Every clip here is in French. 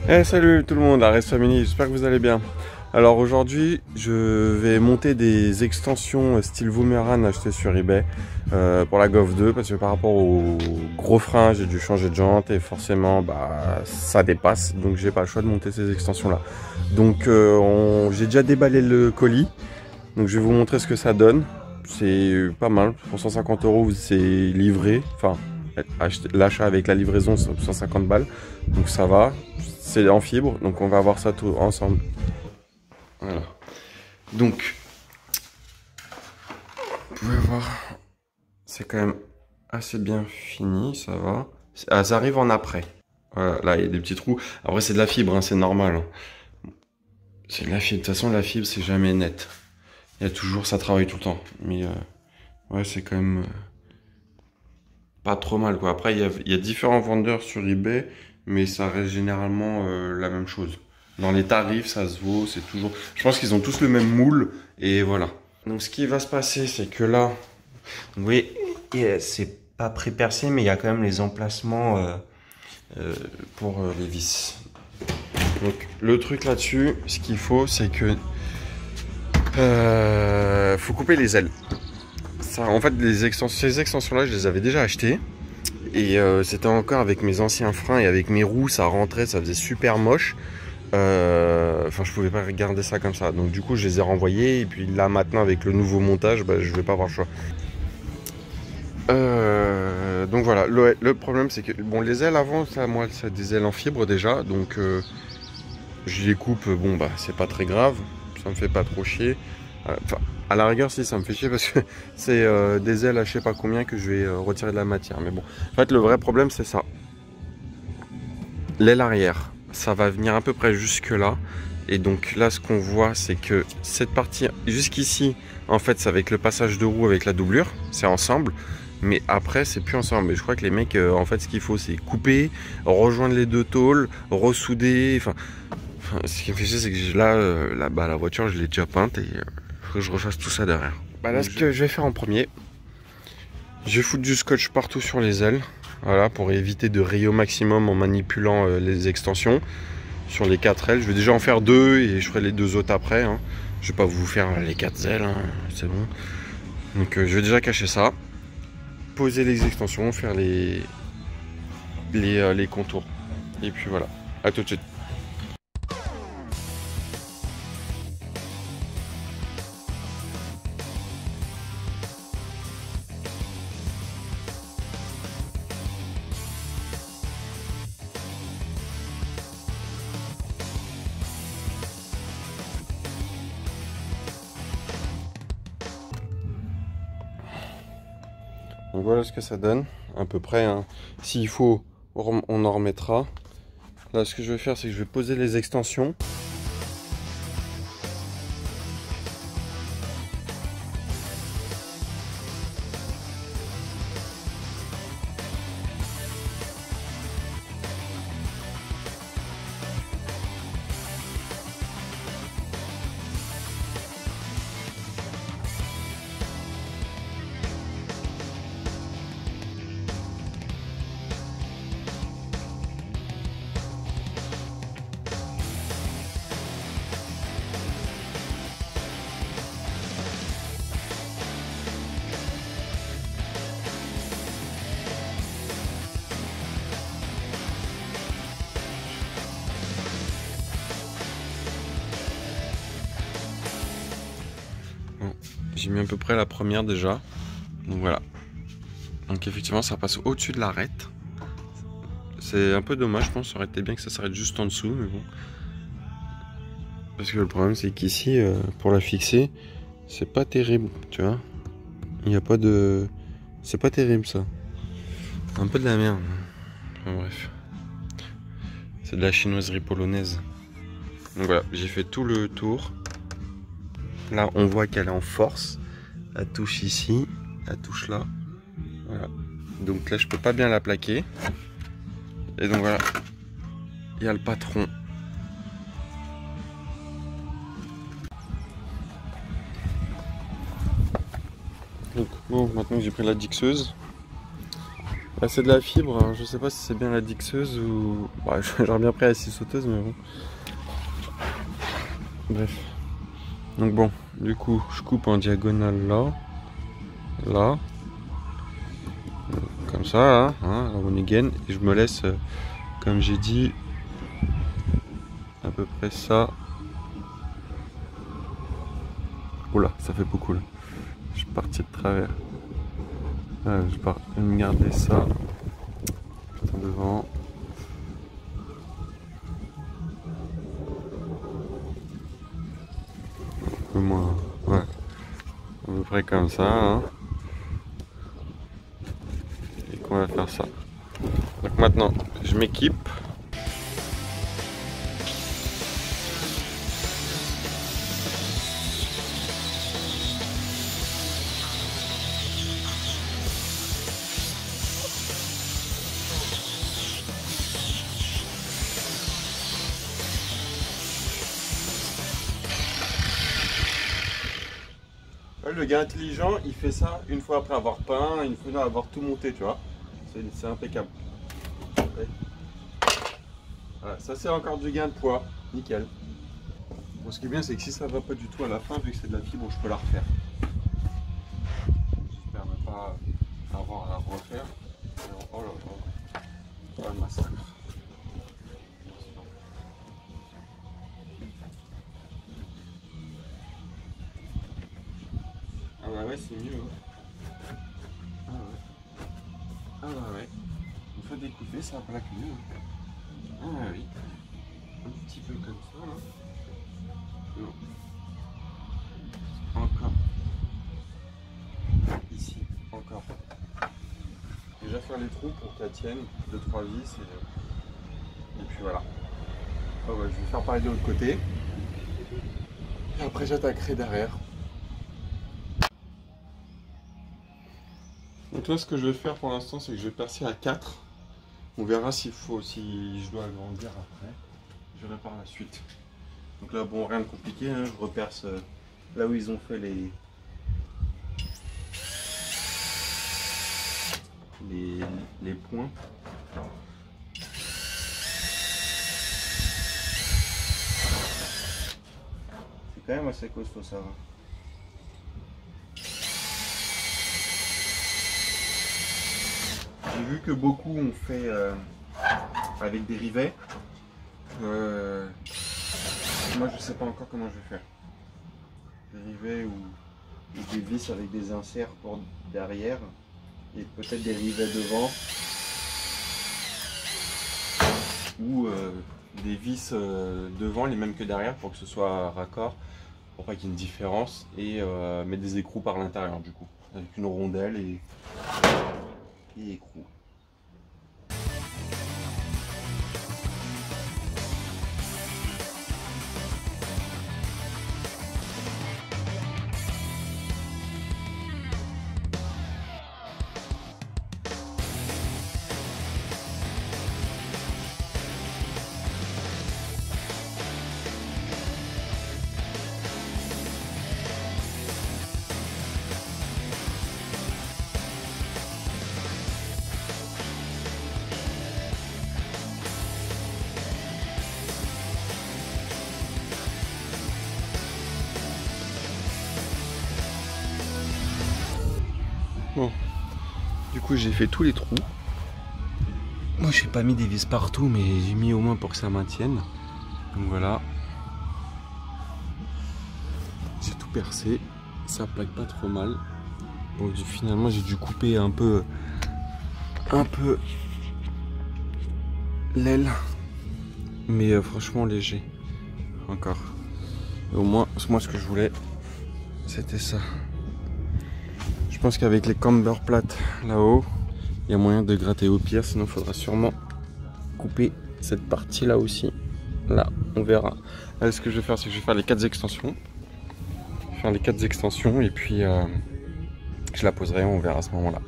Hey, salut tout le monde, Arrest Family, j'espère que vous allez bien. Alors aujourd'hui, je vais monter des extensions style Boomerang achetées sur eBay pour la Golf 2 parce que par rapport au gros frein, j'ai dû changer de jante et forcément ça dépasse, donc j'ai pas le choix de monter ces extensions là. Donc j'ai déjà déballé le colis, donc je vais vous montrer ce que ça donne. C'est pas mal, pour 150 € c'est livré, enfin l'achat avec la livraison c'est 150 balles, donc ça va. C'est en fibre, donc on va voir ça tout ensemble. Voilà. Donc, vous pouvez voir, c'est quand même assez bien fini, ça va. Ah, ça arrive en après. Voilà, là il y a des petits trous. Après c'est de la fibre, hein, c'est normal. Hein. C'est de la fibre. De toute façon la fibre c'est jamais net. Il y a toujours, ça travaille tout le temps. Mais ouais, c'est quand même pas trop mal quoi. Après il y a différents vendeurs sur eBay, mais ça reste généralement la même chose. Dans les tarifs, ça se vaut, c'est toujours... Je pense qu'ils ont tous le même moule, et voilà. Donc ce qui va se passer, c'est que là, vous voyez, c'est pas pré-percé, mais il y a quand même les emplacements pour les vis. Donc le truc là-dessus, ce qu'il faut, c'est que... faut couper les ailes. Ça, en fait, ces extensions-là, je les avais déjà achetées. Et c'était encore avec mes anciens freins et avec mes roues, ça rentrait, ça faisait super moche. Enfin, je pouvais pas regarder ça comme ça. Donc du coup, je les ai renvoyés. Et puis là, maintenant, avec le nouveau montage, je vais pas avoir le choix. Donc voilà, le problème, c'est que bon, les ailes avant, ça, moi, c'est des ailes en fibre déjà. Donc je les coupe. Bon, c'est pas très grave. Ça me fait pas trop chier. Enfin, à la rigueur, si, ça me fait chier parce que c'est des ailes à je sais pas combien que je vais retirer de la matière. Mais bon, en fait, le vrai problème, c'est ça. L'aile arrière, ça va venir à peu près jusque là. Et donc là, ce qu'on voit, c'est que cette partie jusqu'ici, en fait, c'est avec le passage de roue avec la doublure, c'est ensemble. Mais après, c'est plus ensemble. Et je crois que les mecs, en fait, ce qu'il faut, c'est couper, rejoindre les deux tôles, ressouder. Enfin, ce qui me fait chier, c'est que là, la voiture, je l'ai déjà peinte et il faut que je refasse tout ça derrière. Là, ce que je vais faire en premier, je vais foutre du scotch partout sur les ailes. Voilà, pour éviter de rayer au maximum en manipulant les extensions sur les 4 ailes. Je vais déjà en faire 2 et je ferai les 2 autres après. Hein. Je vais pas vous faire les 4 ailes, hein, c'est bon. Donc je vais déjà cacher ça. Poser les extensions, faire les contours. Et puis voilà, à tout de suite. Donc voilà ce que ça donne, à peu près. Hein. S'il faut, on en remettra. Là, ce que je vais faire, c'est que je vais poser les extensions. J'ai mis à peu près la première déjà. Donc voilà. Donc effectivement ça passe au-dessus de l'arête. C'est un peu dommage, je pense. Ça aurait été bien que ça s'arrête juste en dessous, mais bon. Parce que le problème c'est qu'ici, pour la fixer, c'est pas terrible, tu vois. Il n'y a pas de... C'est pas terrible ça. Un peu de la merde. Enfin, bref. C'est de la chinoiserie polonaise. Donc voilà, j'ai fait tout le tour. Là, on voit qu'elle est en force. La touche ici, la touche là. Voilà. Donc là, je peux pas bien la plaquer. Et donc voilà, il y a le patron. Donc bon, maintenant que j'ai pris la dixeuse, Là, c'est de la fibre, alors je sais pas si c'est bien la dixeuse ou... Bah, j'aurais bien pris la scie sauteuse, mais bon. Bref. Donc bon, du coup, je coupe en diagonale là. Là. Comme ça, là, hein, on est gain. Et je me laisse, comme j'ai dit, à peu près ça. Oula, ça fait beaucoup là. Je suis parti de travers. Je vais me garder ça. Putain, devant. Un peu moins. Ouais. À peu près comme ça. Hein. Et qu'on va faire ça. Donc maintenant, je m'équipe. Le gars intelligent, il fait ça une fois après avoir peint, une fois après avoir tout monté, tu vois. C'est impeccable. Ouais. Voilà, ça c'est encore du gain de poids, nickel. Bon, ce qui est bien, c'est que si ça va pas du tout à la fin, vu que c'est de la fibre, je peux la refaire. J'espère ne pas avoir à la refaire. Oh là là, oh, le massacre. Ah bah ouais, c'est mieux. Hein. Ah ouais. Ah bah ouais. Une fois découpé, ça plaque mieux. Ah oui. Un petit peu comme ça là. Non. Encore. Ici, encore. Déjà faire les trous pour qu'elles tiennent 2-3 vis et puis voilà. Oh bah, je vais faire pareil de l'autre côté. Et après j'attaquerai derrière. Donc là ce que je vais faire pour l'instant c'est que je vais percer à 4. On verra si je dois agrandir après. Je verrai par la suite. Donc là bon, rien de compliqué, hein. Je reperce là où ils ont fait les points. C'est quand même assez costaud ça va. J'ai vu que beaucoup ont fait avec des rivets. Moi je sais pas encore comment je vais faire. Des rivets ou des vis avec des inserts pour derrière et peut-être des rivets devant ou des vis devant les mêmes que derrière pour que ce soit raccord, pour pas qu'il y ait une différence et mettre des écrous par l'intérieur du coup avec une rondelle et écrous. Bon, du coup j'ai fait tous les trous. Moi j'ai pas mis des vis partout mais j'ai mis au moins pour que ça maintienne. Donc voilà. J'ai tout percé. Ça plaque pas trop mal. Bon finalement j'ai dû couper un peu l'aile. Mais franchement léger. Encore. Et au moins moi ce que je voulais c'était ça. Je pense qu'avec les camber plates là-haut, il y a moyen de gratter au pire, sinon il faudra sûrement couper cette partie là aussi. Là, on verra. Là, ce que je vais faire, c'est que je vais faire les 4 extensions. Je vais faire les 4 extensions et puis je la poserai, on verra à ce moment-là.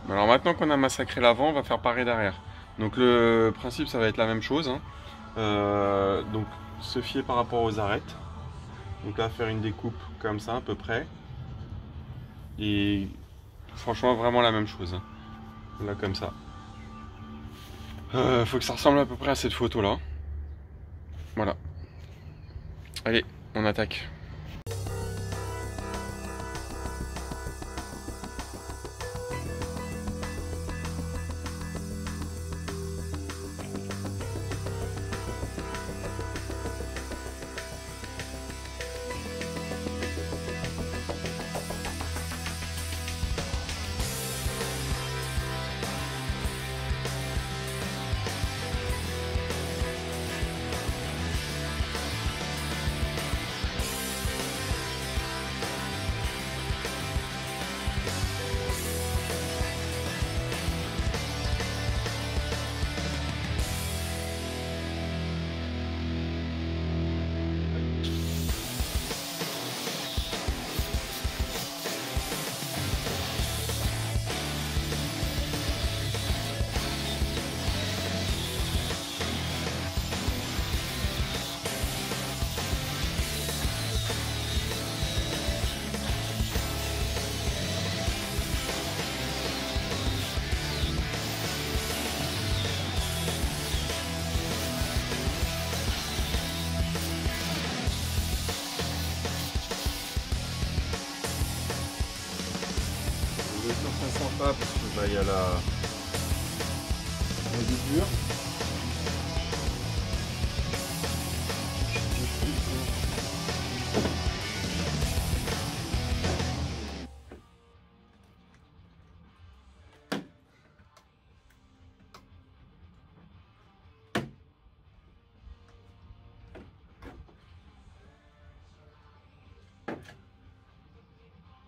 Alors maintenant qu'on a massacré l'avant, on va faire pareil derrière. Donc le principe, ça va être la même chose. Hein. Donc se fier par rapport aux arêtes. Donc là, faire une découpe comme ça à peu près. Et franchement vraiment la même chose. Là comme ça. Faut que ça ressemble à peu près à cette photo là. Voilà. Allez, on attaque. Ça sent pas parce que il y a la doublure.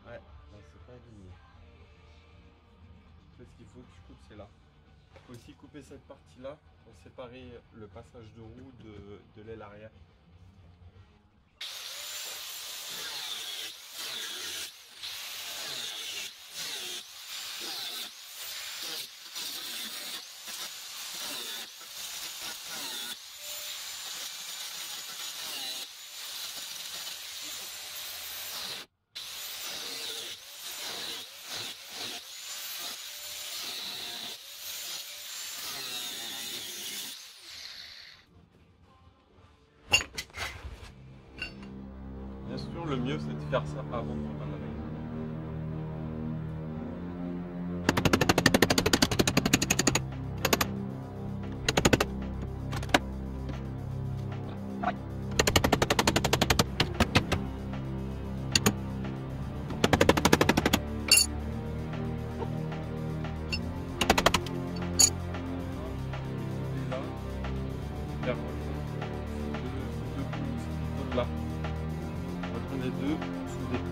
Ouais, c'est pas aligné. Ce qu'il faut que je coupe, c'est là. Il faut aussi couper cette partie-là pour séparer le passage de roue de l'aile arrière. Bien sûr, le mieux c'est de faire ça avant de faire la veille. Là, là. On est deux soudés.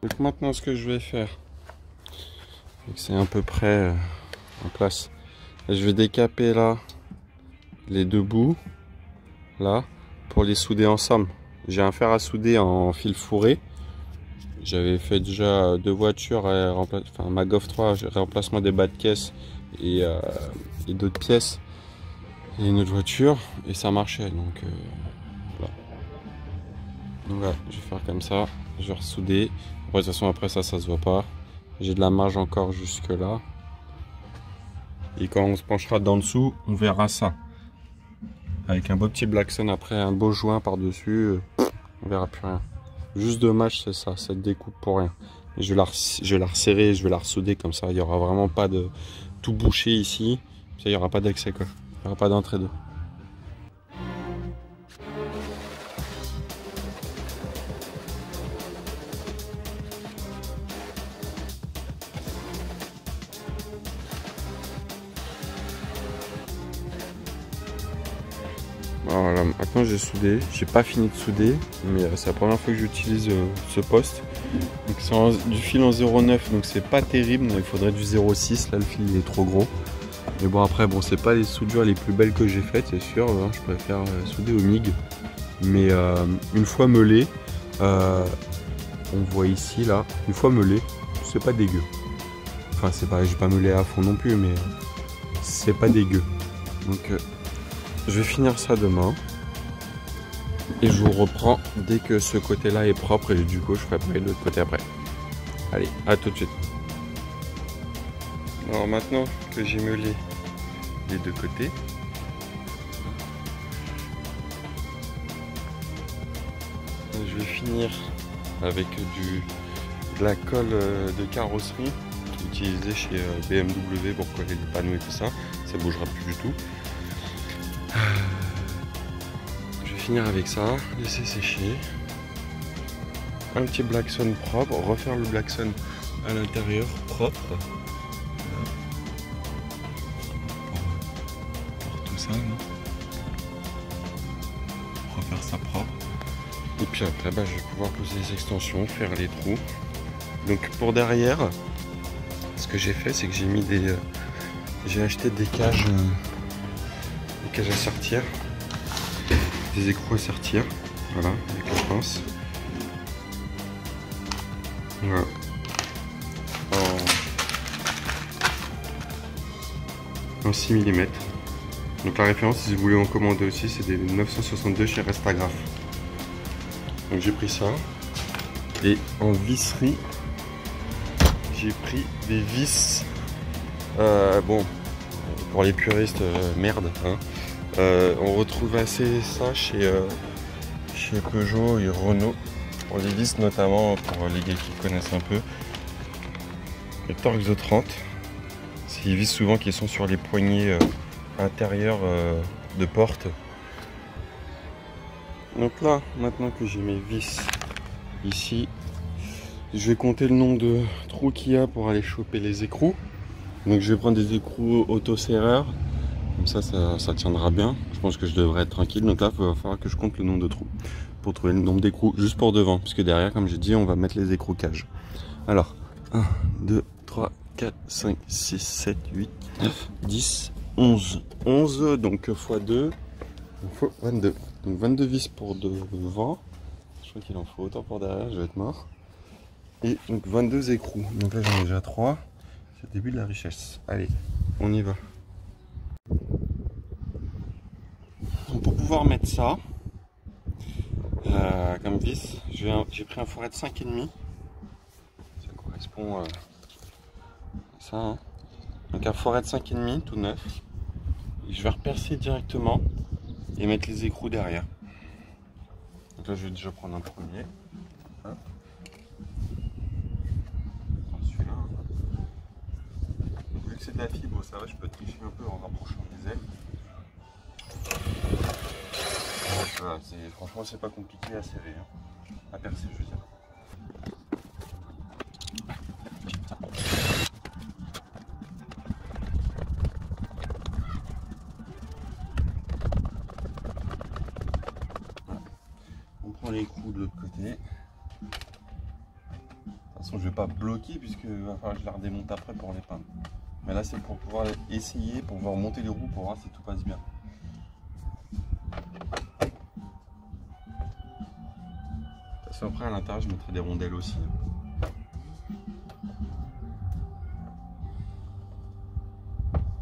Donc maintenant ce que je vais faire, c'est à peu près en place. Je vais décaper là les deux bouts là pour les souder ensemble. J'ai un fer à souder en fil fourré. J'avais fait déjà deux voitures, enfin ma Golf 3, remplacement des bas de caisse et d'autres pièces et une autre voiture et ça marchait donc voilà. Donc voilà, je vais faire comme ça, je vais ressouder. Après, de toute façon après ça se voit pas. J'ai de la marge encore jusque là. Et quand on se penchera d'en dessous, on verra ça. Avec un beau petit Blackson après, un beau joint par-dessus, on verra plus rien. Juste dommage, c'est ça, cette découpe pour rien. Et je vais la resserrer, je vais la ressouder comme ça. Il n'y aura vraiment pas de tout bouché ici. Ça, il n'y aura pas d'accès quoi. Il n'y aura pas d'entrée d'eau. Voilà, maintenant j'ai soudé, j'ai pas fini de souder, mais c'est la première fois que j'utilise ce poste. Donc c'est du fil en 0,9, donc c'est pas terrible, il faudrait du 0,6, là le fil il est trop gros. Mais bon après, bon c'est pas les soudures les plus belles que j'ai faites, c'est sûr, hein, je préfère souder au MIG. Mais une fois meulé, on voit ici là, une fois meulé, c'est pas dégueu. Enfin c'est pas, j'ai pas meulé à fond non plus, mais c'est pas dégueu. Donc je vais finir ça demain et je vous reprends dès que ce côté là est propre et du coup je ferai pareil de l'autre côté après. Allez, à tout de suite. Alors maintenant que j'ai meulé les deux côtés, je vais finir avec de la colle de carrosserie utilisée chez BMW pour coller les panneaux et tout ça. Ça bougera plus du tout. Je vais finir avec ça, laisser sécher. Un petit Blackson propre, refaire le Blackson à l'intérieur propre. Voilà. Pour tout ça, là. Refaire ça propre. Et puis après, bah, je vais pouvoir poser les extensions, faire les trous. Donc pour derrière, ce que j'ai fait, c'est que j'ai mis j'ai acheté des cages à sortir, des écrous à sortir, voilà, avec la pince. Voilà. En 6 mm. Donc la référence, si vous voulez en commander aussi, c'est des 962 chez Restagraph. Donc j'ai pris ça. Et en visserie, j'ai pris des vis. Bon, pour les puristes, merde. Hein. On retrouve assez ça chez Peugeot et Renault. Pour les vis notamment, pour les gars qui connaissent un peu. Les Torx de 30. C'est les vis souvent qui sont sur les poignées intérieures de porte. Donc là, maintenant que j'ai mes vis ici, je vais compter le nombre de trous qu'il y a pour aller choper les écrous. Donc je vais prendre des écrous auto-serreurs. Comme ça tiendra bien. Je pense que je devrais être tranquille. Donc là, il va falloir que je compte le nombre de trous pour trouver le nombre d'écrous juste pour devant. Parce que derrière, comme j'ai dit, on va mettre les écrous cage. Alors, 1, 2, 3, 4, 5, 6, 7, 8, 9, 10, 11. 11, donc x 2, il faut 22. Donc 22 vis pour devant. Je crois qu'il en faut autant pour derrière, je vais être mort. Et donc 22 écrous. Donc là, j'en ai déjà 3. C'est le début de la richesse. Allez, on y va. Donc pour pouvoir mettre ça comme vis, j'ai pris un fourret de 5,5. Ça correspond à ça. Hein. Donc un fourret de 5,5 tout neuf. Et je vais repercer directement et mettre les écrous derrière. Donc là, je vais déjà prendre un premier. Hop. Celui-là. Vu que c'est de la fibre, ça va, je peux tricher un peu en rapprochant les ailes. Voilà, franchement, c'est pas compliqué à serrer, hein. À percer, je veux dire. Voilà. On prend les écrous de l'autre côté. façon, je vais pas bloquer puisque va falloir que je la redémonte après pour les peindre. Mais là, c'est pour pouvoir essayer, pour pouvoir monter les roues pour voir si tout passe bien. Parce qu'après, à l'intérieur, je mettrai des rondelles aussi.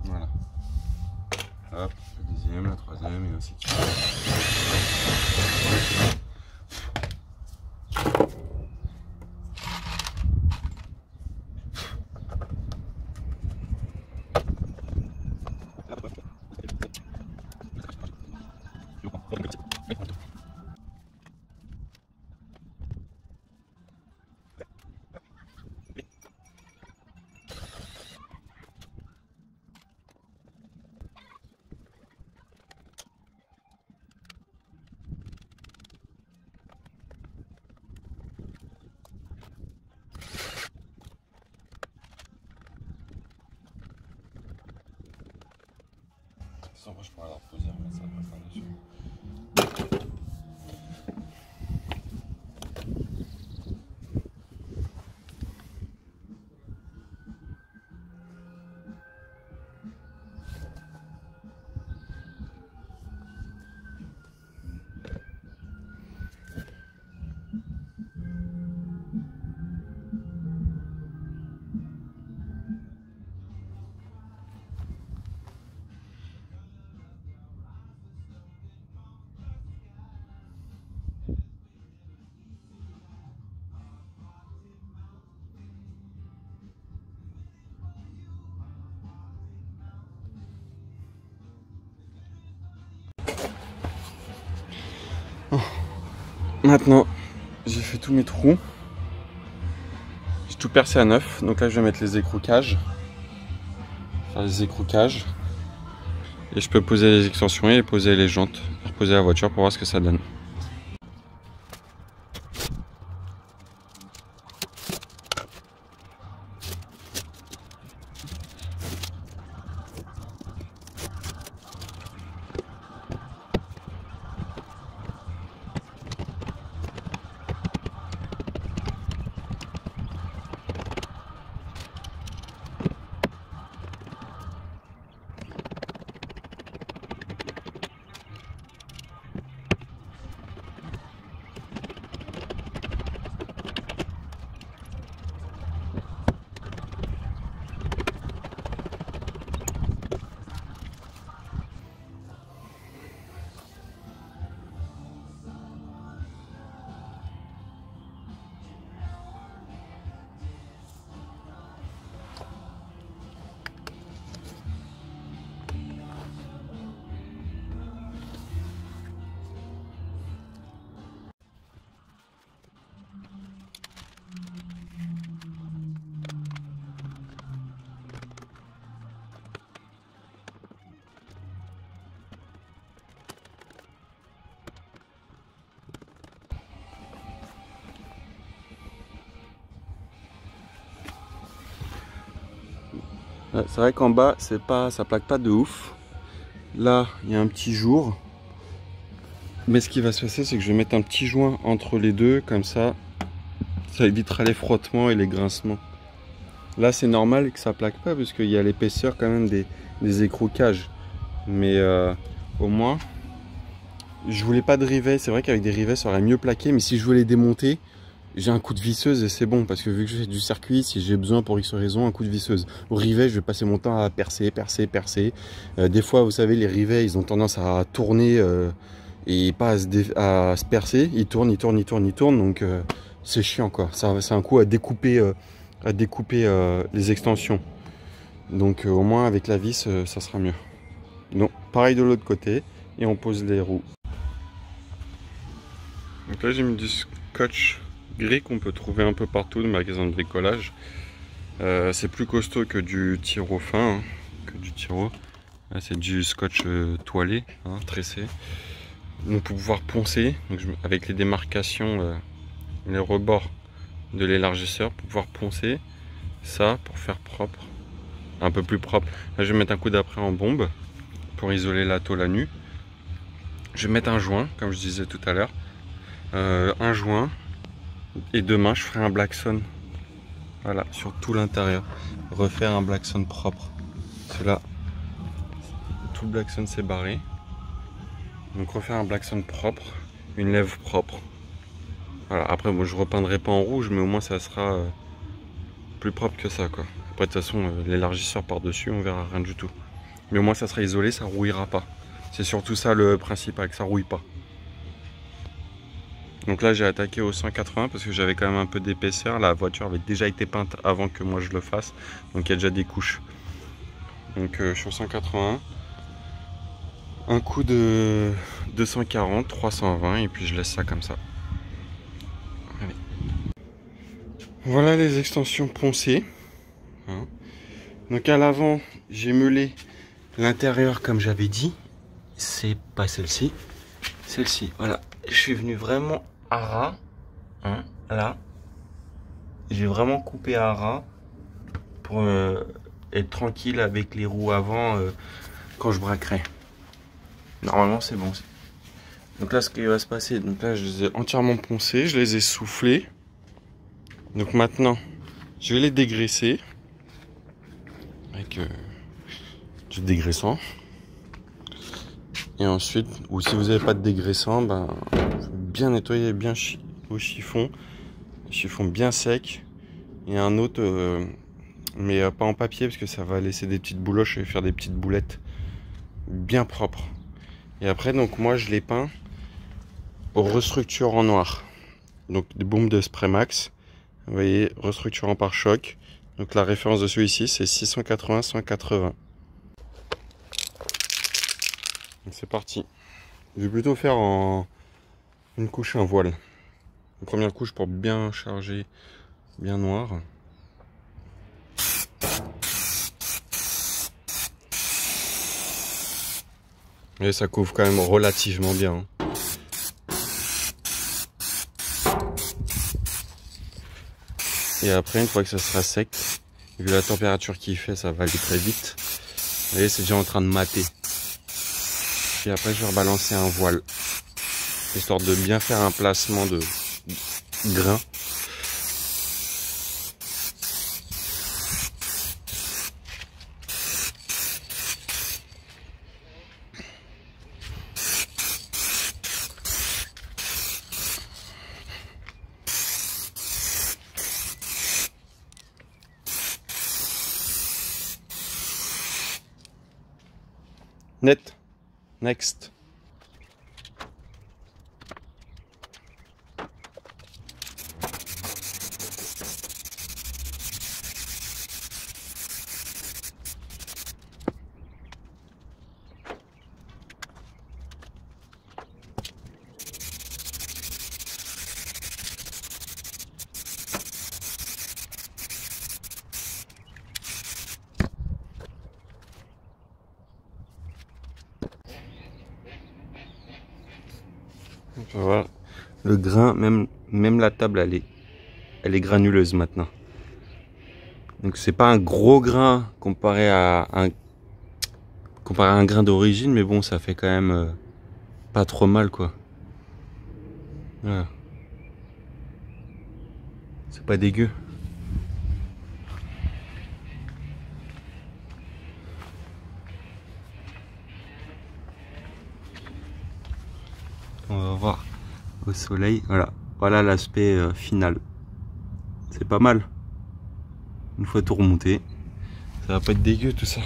Voilà. Hop, la deuxième, la troisième et ainsi de suite. Moi, je pourrais la reposer, remettre ça dessus. Maintenant, j'ai fait tous mes trous. J'ai tout percé à neuf. Donc là, je vais mettre les écroucages. Faire les écroucages. Et je peux poser les extensions et poser les jantes. Reposer la voiture pour voir ce que ça donne. C'est vrai qu'en bas, ça plaque pas de ouf. Là, il y a un petit jour. Mais ce qui va se passer, c'est que je vais mettre un petit joint entre les deux, comme ça évitera les frottements et les grincements. Là, c'est normal que ça plaque pas, parce qu'il y a l'épaisseur quand même des écroucages. Mais au moins, je voulais pas de rivets. C'est vrai qu'avec des rivets, ça aurait mieux plaqué. Mais si je voulais démonter, j'ai un coup de visseuse et c'est bon, parce que vu que je fais du circuit, si j'ai besoin pour X raison, un coup de visseuse. Au rivet, je vais passer mon temps à percer. Des fois, vous savez, les rivets, ils ont tendance à tourner et pas à se percer. Ils tournent, donc c'est chiant quoi. C'est un coup à découper les extensions. Donc au moins avec la vis, ça sera mieux. Donc pareil de l'autre côté, et on pose les roues. Donc là, j'ai mis du scotch gris qu'on peut trouver un peu partout dans les magasins de bricolage. C'est plus costaud que du tiro fin, Là, c'est du scotch toilé, tressé. Donc pour pouvoir poncer, avec les démarcations, les rebords de l'élargisseur, pour pouvoir poncer ça, pour faire propre, un peu plus propre. Là, je vais mettre un coup d'après en bombe pour isoler la tôle à nu. Je vais mettre un joint, comme je disais tout à l'heure, un joint. Et demain, je ferai un blackson Voilà, sur tout l'intérieur. Refaire un Blackson propre. Cela, tout le Blackson s'est barré. Donc refaire un Blackson propre, une lèvre propre. Voilà, après moi je repeindrai pas en rouge, mais au moins ça sera plus propre que ça, quoi. Après de toute façon l'élargisseur par dessus, on verra rien du tout. Mais au moins ça sera isolé, ça rouillera pas. C'est surtout ça le principal, que ça rouille pas. Donc là j'ai attaqué au 180 parce que j'avais quand même un peu d'épaisseur. La voiture avait déjà été peinte avant que moi je le fasse. Donc il y a déjà des couches. Donc sur 180, un coup de 240, 320 et puis je laisse ça comme ça. Allez. Voilà les extensions poncées. Hein. Donc à l'avant j'ai meulé l'intérieur comme j'avais dit. C'est pas celle-ci. Celle-ci, voilà. Je suis venu vraiment à ras, hein, là. J'ai vraiment coupé à ras pour être tranquille avec les roues avant quand je braquerai. Normalement c'est bon. Donc là ce qui va se passer, donc là je les ai entièrement poncés, je les ai soufflés. Donc maintenant je vais les dégraisser avec du dégraissant. Et ensuite, ou si vous n'avez pas de dégraissant, ben, bien nettoyer bien au chiffon bien sec. Et un autre, mais pas en papier parce que ça va laisser des petites bouloches et faire des petites boulettes bien propres. Et après, donc moi je les peins au restructurant noir. Donc des bombes de Spray Max. Vous voyez, restructurant par choc. Donc la référence de celui-ci c'est 680-180. C'est parti. Je vais plutôt faire en une couche, un voile. Une première couche pour bien charger, bien noir. Et ça couvre quand même relativement bien. Et après, une fois que ça sera sec, vu la température qu'il fait, ça va aller très vite. Vous voyez, c'est déjà en train de mater. Et après, je vais rebalancer un voile, histoire de bien faire un placement de grain. Net. Next. Voilà. Le grain, même la table, elle est granuleuse maintenant. Donc c'est pas un gros grain comparé à un grain d'origine, mais bon, ça fait quand même pas trop mal, quoi. Voilà. C'est pas dégueu. On va voir au soleil. Voilà l'aspect final. C'est pas mal. Une fois tout remonté, ça va pas être dégueu tout ça.